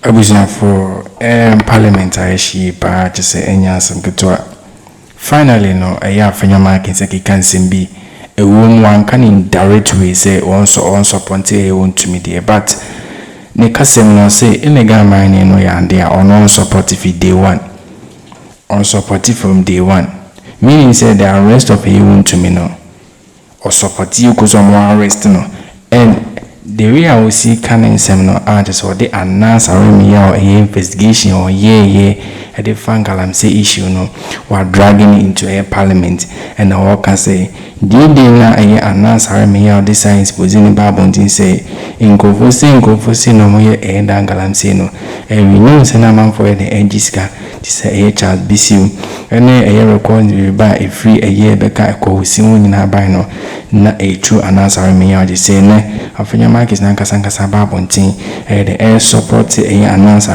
Abuja for Parliament I she ba just say enya some good. Finally no Afenyo marking say can be a woman one can in direct way say on support to me there, but ne kasem no say illegal mining no ya there on non supportive day one. On supportive from day one. Meaning say the arrest of a to me no or support you cause more arrest no and the way I will see canon seminar artists or the announce a investigation or at the Galamsey issue no while dragging into a parliament and the all can say did na announce a the science posing babontin say in go for say no more and Galamsey no and we know man for the NDC to say a child BCU and a record by a free a year beka a co soon in a bino na a true announce a say ne Afenyo markets nankasa babontin the air support a announce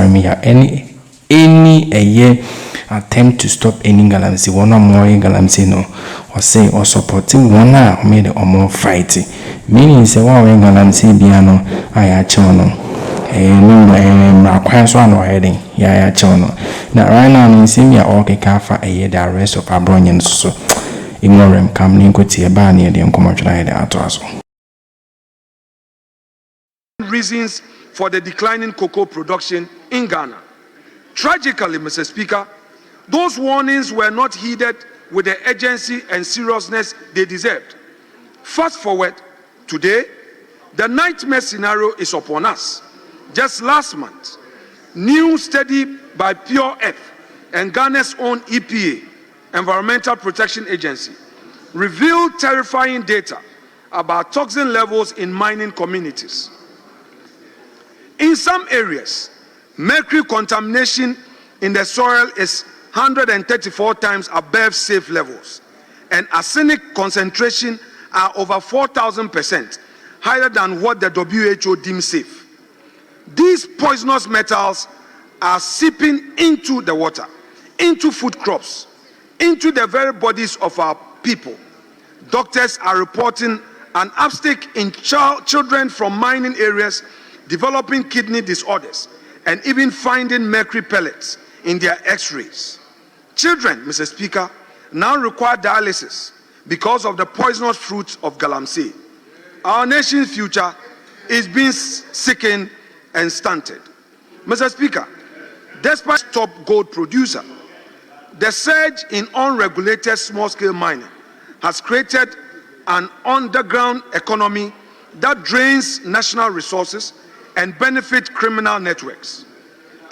any a year attempt to stop any Galamsey one or more Galamsey no or say or supporting one or made or more fighting meaning say one Galamsey biano I chono no heading ya chono na right now in simia okay kafa a year the arrest of Abronian so ignorem come link with a bar near the uncommercial ato. Reasons for the declining cocoa production in Ghana. Tragically, Mr. Speaker, those warnings were not heeded with the urgency and seriousness they deserved. Fast forward, today, the nightmare scenario is upon us. Just last month, new study by Pure Earth and Ghana's own EPA, Environmental Protection Agency, revealed terrifying data about toxin levels in mining communities. In some areas, mercury contamination in the soil is 134 times above safe levels, and arsenic concentration are over 4,000% higher than what the WHO deems safe. These poisonous metals are seeping into the water, into food crops, into the very bodies of our people. Doctors are reporting an uptick in children from mining areas developing kidney disorders and even finding mercury pellets in their x-rays. Children, Mr. Speaker, now require dialysis because of the poisonous fruits of Galamsey. Our nation's future is being sickened and stunted. Mr. Speaker, despite top gold producer, the surge in unregulated small-scale mining has created an underground economy that drains national resources and benefit criminal networks.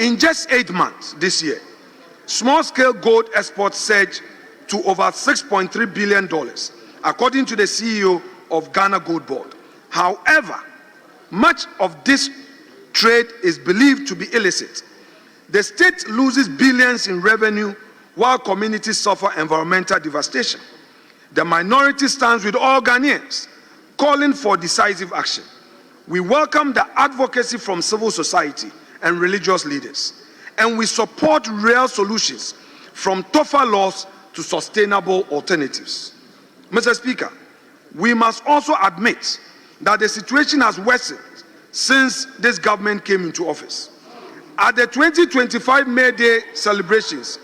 In just 8 months this year, small-scale gold exports surged to over $6.3 billion, according to the CEO of Ghana Gold Board. However, much of this trade is believed to be illicit. The state loses billions in revenue while communities suffer environmental devastation. The minority stands with all Ghanaians, calling for decisive action. We welcome the advocacy from civil society and religious leaders, and we support real solutions from tougher laws to sustainable alternatives. Mr. Speaker, we must also admit that the situation has worsened since this government came into office. At the 2025 May Day celebrations,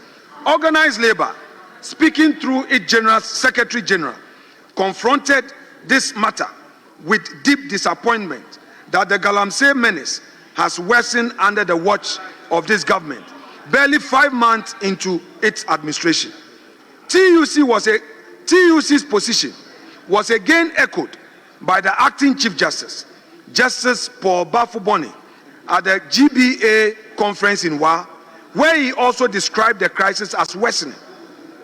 organized labor, speaking through its General Secretary General, confronted this matter with deep disappointment that the Galamsey menace has worsened under the watch of this government, barely 5 months into its administration. TUC's position was again echoed by the acting Chief Justice, Justice Paul Bafuboni, at the GBA conference in Wa, where he also described the crisis as worsening.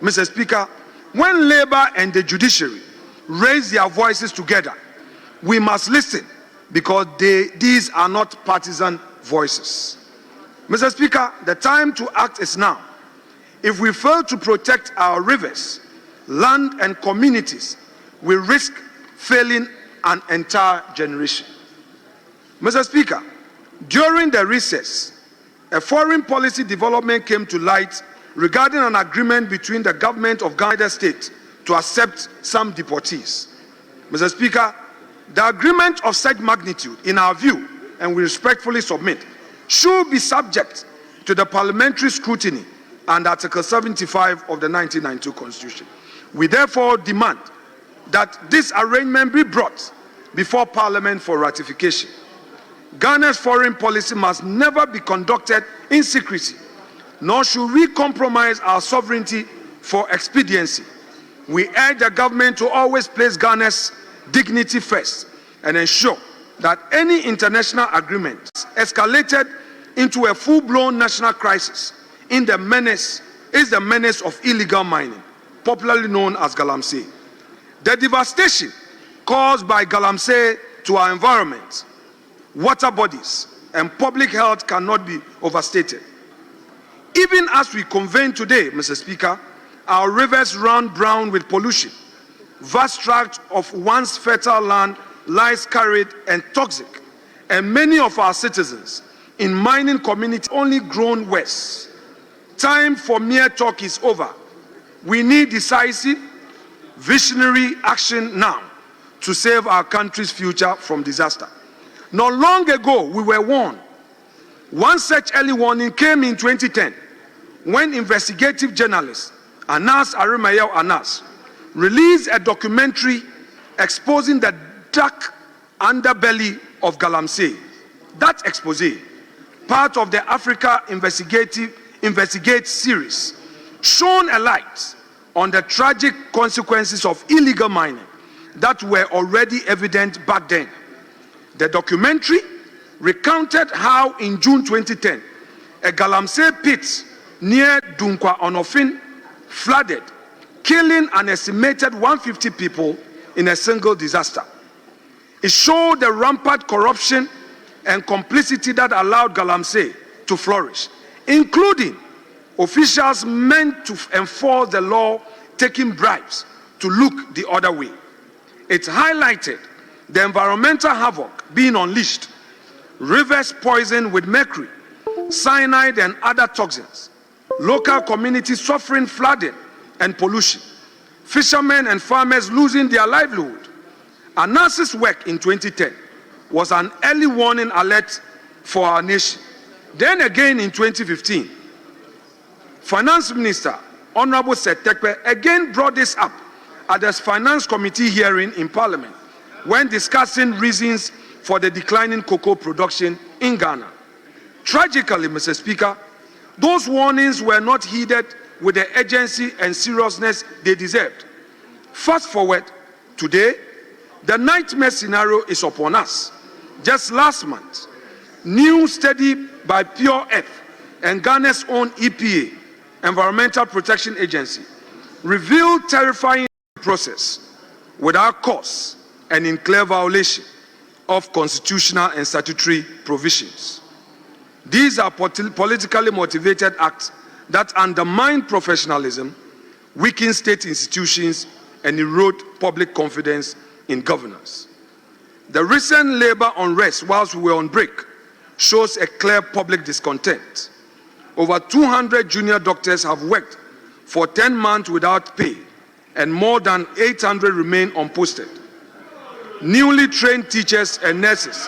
Mr. Speaker, when labor and the judiciary raise their voices together, we must listen because these are not partisan voices. Mr. Speaker, the time to act is now. If we fail to protect our rivers, land and communities, we risk failing an entire generation. Mr. Speaker, during the recess, a foreign policy development came to light regarding an agreement between the government of Ghana State to accept some deportees. Mr. Speaker, the agreement of such magnitude, in our view, and we respectfully submit, should be subject to the parliamentary scrutiny under Article 75 of the 1992 Constitution. We therefore demand that this arrangement be brought before Parliament for ratification. Ghana's foreign policy must never be conducted in secrecy, nor should we compromise our sovereignty for expediency. We urge the government to always place Ghana's dignity first and ensure that any international agreement escalated into a full-blown national crisis is the menace of illegal mining, popularly known as Galamsey. The devastation caused by Galamsey to our environment, water bodies, and public health cannot be overstated. Even as we convene today, Mr. Speaker, our rivers run brown with pollution. Vast tracts of once fertile land lies carried and toxic, and many of our citizens in mining communities only grown worse. Time for mere talk is over. We need decisive, visionary action now to save our country's future from disaster. Not long ago, we were warned. One such early warning came in 2010 when investigative journalist Anas Arimayew Anas released a documentary exposing the dark underbelly of Galamsey. That expose, part of the Africa Investigate series, shone a light on the tragic consequences of illegal mining that were already evident back then. The documentary recounted how in June 2010, a Galamsey pit near Dunkwa Onofin flooded, killing an estimated 150 people in a single disaster. It showed the rampant corruption and complicity that allowed Galamsey to flourish, including officials meant to enforce the law taking bribes to look the other way. It highlighted the environmental havoc being unleashed, rivers poisoned with mercury, cyanide and other toxins, local communities suffering flooding and pollution, fishermen and farmers losing their livelihood. Anas's work in 2010 was an early warning alert for our nation. Then again in 2015, Finance Minister Honorable Setekpe again brought this up at the Finance Committee hearing in Parliament when discussing reasons for the declining cocoa production in Ghana. Tragically, Mr. Speaker, those warnings were not heeded with the urgency and seriousness they deserved. Fast forward, today, the nightmare scenario is upon us. Just last month, new study by Pure Earth and Ghana's own EPA, Environmental Protection Agency, revealed terrifying process without cause and in clear violation of constitutional and statutory provisions. These are politically motivated acts that undermine professionalism, weaken state institutions, and erode public confidence in governance. The recent labor unrest whilst we were on break shows a clear public discontent. Over 200 junior doctors have worked for 10 months without pay, and more than 800 remain unposted. Newly trained teachers and nurses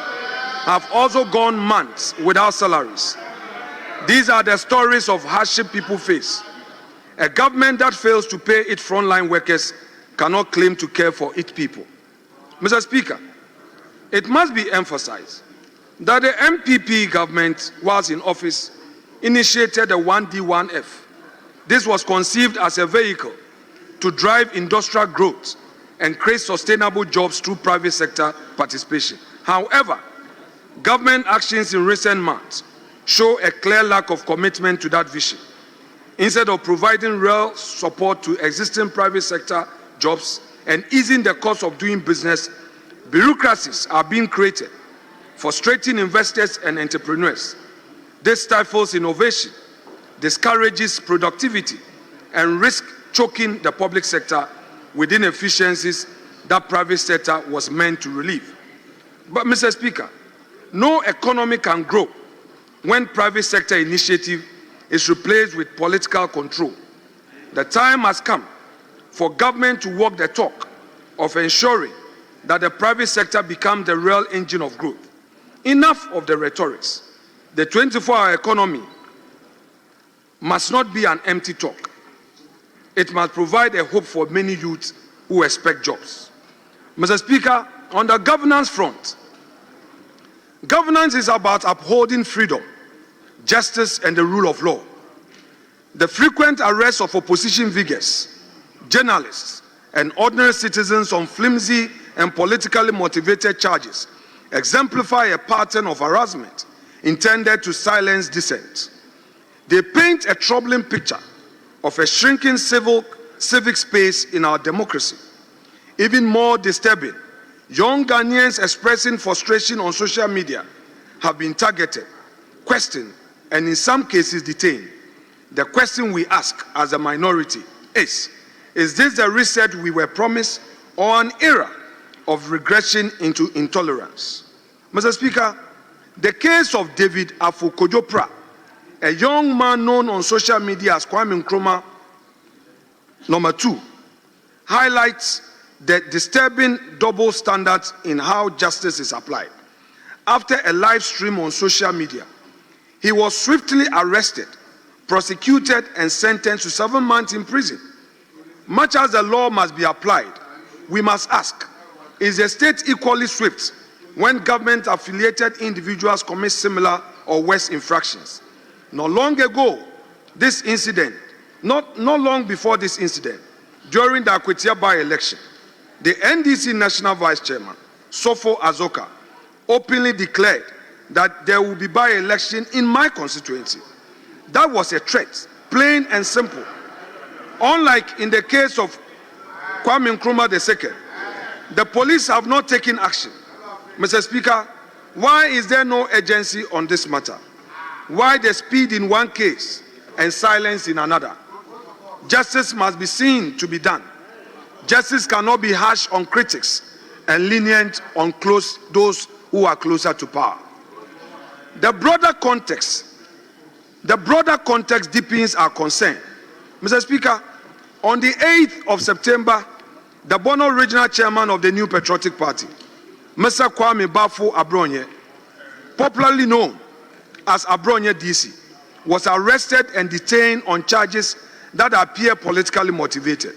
have also gone months without salaries. These are the stories of hardship people face. A government that fails to pay its frontline workers cannot claim to care for its people. Mr. Speaker, it must be emphasized that the NPP government, whilst in office, initiated the 1D1F. This was conceived as a vehicle to drive industrial growth and create sustainable jobs through private sector participation. However, government actions in recent months show a clear lack of commitment to that vision. Instead of providing real support to existing private sector jobs and easing the cost of doing business, bureaucracies are being created, frustrating investors and entrepreneurs. This stifles innovation, discourages productivity, and risks choking the public sector with inefficiencies that private sector was meant to relieve. But, Mr. Speaker, no economy can grow when private sector initiative is replaced with political control. The time has come for government to walk the talk of ensuring that the private sector becomes the real engine of growth. Enough of the rhetorics. The 24-hour economy must not be an empty talk. It must provide a hope for many youths who expect jobs. Mr. Speaker, on the governance front, governance is about upholding freedom, justice, and the rule of law. The frequent arrests of opposition figures, journalists, and ordinary citizens on flimsy and politically motivated charges exemplify a pattern of harassment intended to silence dissent. They paint a troubling picture of a shrinking civic space in our democracy. Even more disturbing, young Ghanaians expressing frustration on social media have been targeted, questioned, and in some cases detained. The question we ask as a minority is this the reset we were promised, or an era of regression into intolerance? Mr. Speaker, the case of David Afenyo, a young man known on social media as Akroma #2, highlights the disturbing double standards in how justice is applied. After a live stream on social media, he was swiftly arrested, prosecuted, and sentenced to 7 months in prison. Much as the law must be applied, we must ask, is the state equally swift when government-affiliated individuals commit similar or worse infractions? Not long before this incident, during the Akwetia by-election, the NDC National Vice Chairman, Sofo Azoka, openly declared that there will be by-election in my constituency. That was a threat, plain and simple. Unlike in the case of Kwame Nkrumah II, the police have not taken action. Mr. Speaker, why is there no urgency on this matter? Why the speed in one case and silence in another? Justice must be seen to be done. Justice cannot be harsh on critics and lenient on those who are closer to power. The broader context deepens our concern. Mr. Speaker, on the 8th of September, the Bono Regional Chairman of the New Patriotic Party, Mr. Kwame Bafo Abronye, popularly known as Abronye DC, was arrested and detained on charges that appear politically motivated.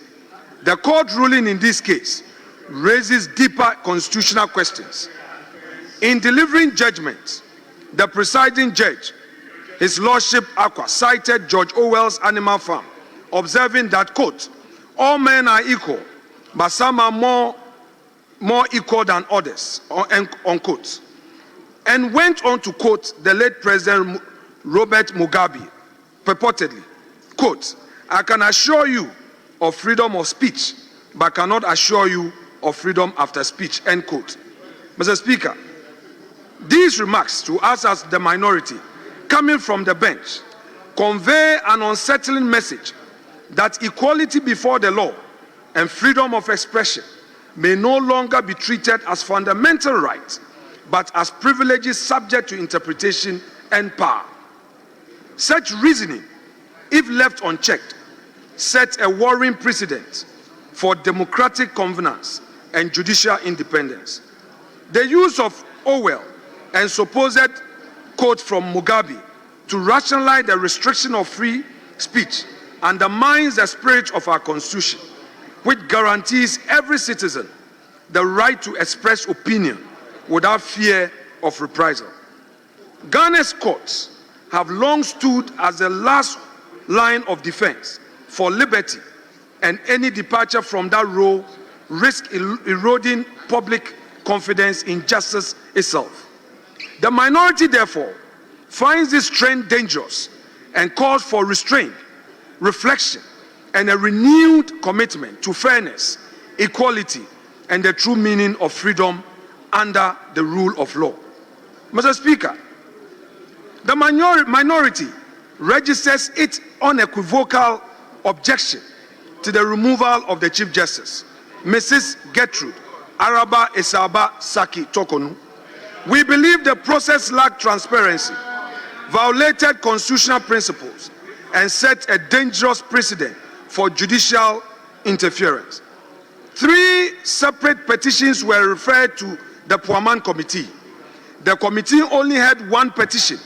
The court ruling in this case raises deeper constitutional questions. In delivering judgment, the presiding judge, His Lordship Akwa, cited George Orwell's Animal Farm, observing that, quote, all men are equal, but some are more equal than others, unquote, and went on to quote the late President Robert Mugabe, purportedly, quote, I can assure you of freedom of speech, but cannot assure you of freedom after speech, end quote. Mr. Speaker, these remarks to us as the minority, coming from the bench, convey an unsettling message that equality before the law and freedom of expression may no longer be treated as fundamental rights, but as privileges subject to interpretation and power. Such reasoning, if left unchecked, sets a worrying precedent for democratic governance and judicial independence. The use of Orwell and supposed quote from Mugabe to rationalize the restriction of free speech undermines the spirit of our Constitution, which guarantees every citizen the right to express opinion without fear of reprisal. Ghana's courts have long stood as the last line of defense for liberty, and any departure from that role risks eroding public confidence in justice itself. The minority, therefore, finds this trend dangerous and calls for restraint, reflection, and a renewed commitment to fairness, equality, and the true meaning of freedom under the rule of law. Mr. Speaker, the minority registers its unequivocal objection to the removal of the Chief Justice, Mrs. Gertrude Araba Esaba Saki Tokonu. We believe the process lacked transparency, violated constitutional principles, and set a dangerous precedent for judicial interference. 3 separate petitions were referred to the Puaman Committee. The committee only had 1 petition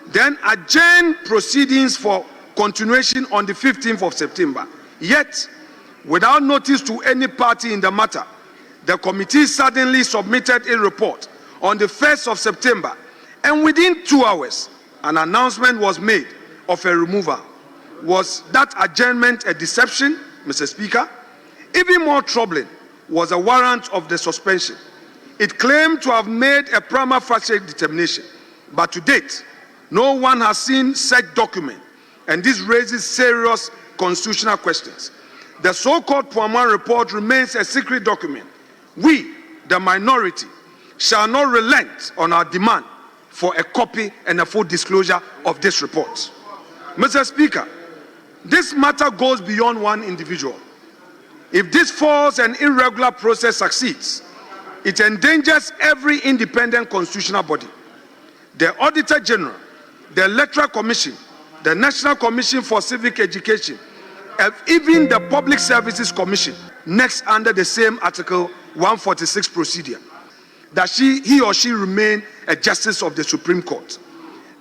then adjourned proceedings for continuation on the 15th of September. Yet, without notice to any party in the matter, the committee suddenly submitted a report on the 1st of September, and within 2 hours, an announcement was made of a removal. Was that adjournment a deception, Mr. Speaker? Even more troubling was a warrant of the suspension. It claimed to have made a prima facie determination, but to date, no one has seen such document, and this raises serious constitutional questions. The so-called Puaman report remains a secret document. We, the minority, shall not relent on our demand for a copy and a full disclosure of this report. Mr. Speaker, this matter goes beyond one individual. If this false and irregular process succeeds, it endangers every independent constitutional body. The Auditor General, the Electoral Commission, the National Commission for Civic Education, and even the Public Services Commission, next under the same Article 146 procedure, that he or she remain a justice of the Supreme Court.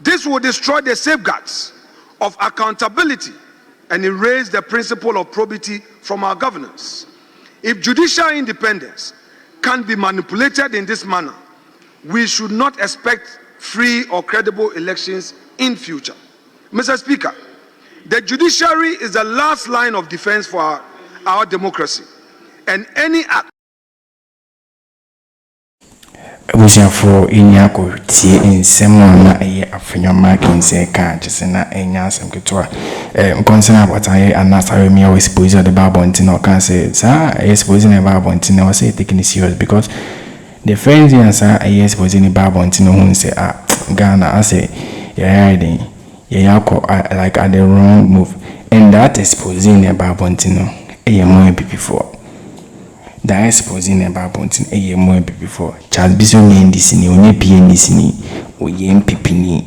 This will destroy the safeguards of accountability and erase the principle of probity from our governance. If judicial independence can be manipulated in this manner, we should not expect free or credible elections in future. Mr. Speaker, the judiciary is the last line of defense for our democracy, and any act for Inyako T in Semona a Afenyo marking say car just in a nyasam kutua. Concern about I and not me always suppose the Barbontin or can say, sir, I suppose in a Barbontin or say taking it serious because the friends here, sir, I suppose in a Barbontin who say, Ghana, I say, yeah, like at the wrong move, and that is supposing a Barbontino, a more before. That is supposing a Barbontin, a more before. Charles Bison NDC, only NDC, or NPP,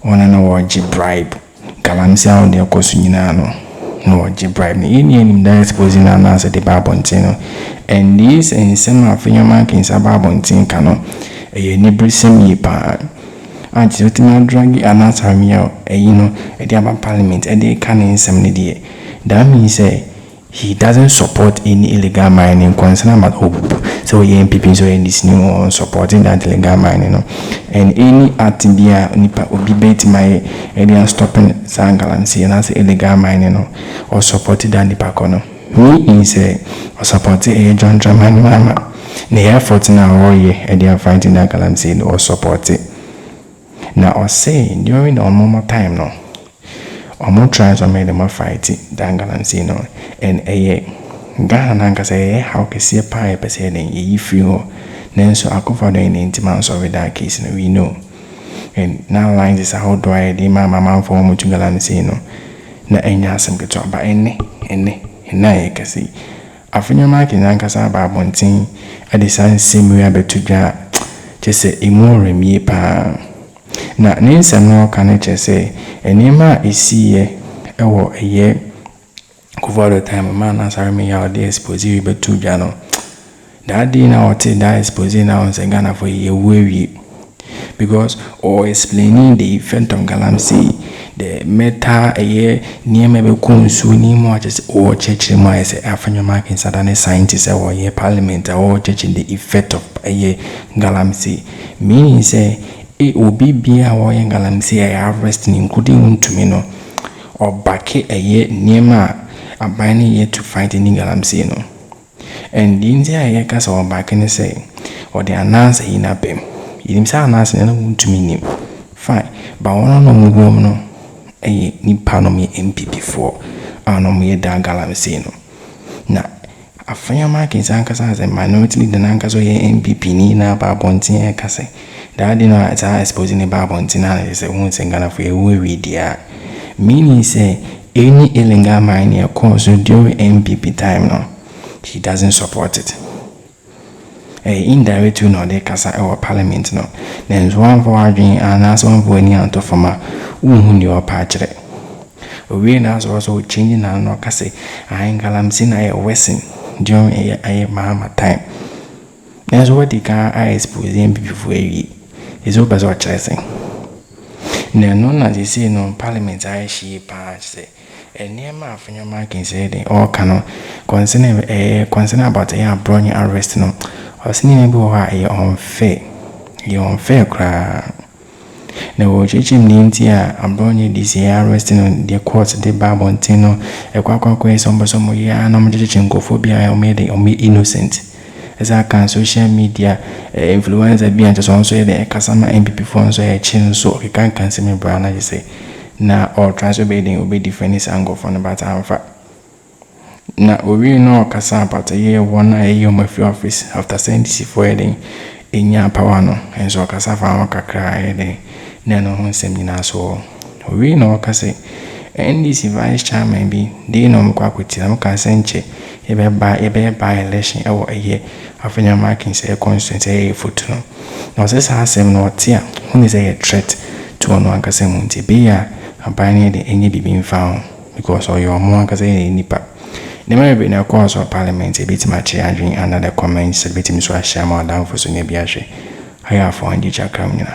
one and a bribe. Galamsey on the Cosunano, no bribe. Any that is supposing an answer the Barbontino, and this and some of your markings are Barbontin cano, a neighbor semi pan. And so to not drag another meal, at the parliament, and they can in some day. That means he doesn't support any illegal mining concern about hope. So NPP so in this new supporting that illegal mining, and any atibia nipa will be bait my area stopping Galamsey and as illegal mining or supported that nipa kono. Me say or supporting a John Dramani mama. The effort now and they are fighting that Galamsey or support it. Now, I say during the normal time, no, or more tries or made them a fight it, Galamsey, no, and Ghana say, how can see a pie per se, then ye feel, then so I cover the intimate of that case, and we know. And now, lines is how do I de my mamma for much Galamsey, no, na anyasam get up by any, Kesi. Afenyo marking Ankasa Barbontin, at the sun same way about to just say, immortal me pa. Na ninsa no kanache say enema isi ewo eye cover the time man answer me how dey expose you be to jano that day na what that expose na on Ghana for ye we because or explaining the effect on Galamsey the meta eye niema be kunsu ni mo just or church mo say Afenyo marking sadane scientists or ye parliament or church the effect of eye Galamsey meaning say it will be a warring Galamsey I arresting including to me no or back a year near ma a binding year to fight in Galamsey no. And the India Yakas or back and say or the announce in a pem. You himself announcing to me fine, but one no woman no a nipanomy NPP for our no me da Galamsey no. Now Afenyo markings Ankas as a minority the Nankas or NPP ni na Barbontin Kase. That dinner at I exposing a Barbontin is a wound and Ghana for a worry dear. Meaning say any illegal mining occurs during NPP time no. He doesn't support it. Indirect to no de casa or parliament no. Then one for arguing and as one for any out of former who your patch. We now also changing and no case. I ain't Galamsey I wessing during a mama time. That's what the car I expose NPP for a is open or chasing. no na they say no parliament I she pa say near my Afenyo marking said all cano concern about a brony arrest no or seeing a unfair cry. No, Jim Nintia, a brony this year arresting on the courts, the Babontino, a quack some ya no judging gophobia or made innocent. As I can social media influencer being just also the Kasama NPP phone so a chin so you can't see me brown as you say. Now all transobeying will be different angle from about Alpha. Now we know Kasa about a year 1 year my office after NDC for wedding in ya pawano and so Casafa cry Nano seminar so we know Kase NDC vice chairman be they know Mquaquity Senche ebe by election a year Afenyo marking say a constant a footnote. Now says I say no tia who is a threat to one Casemunti be a buying the any being found because all your more Case nipa. There may be no cause of parliament a bit much under the comments a bit so I share more down for Sunny Biashi. I have found the Akroma.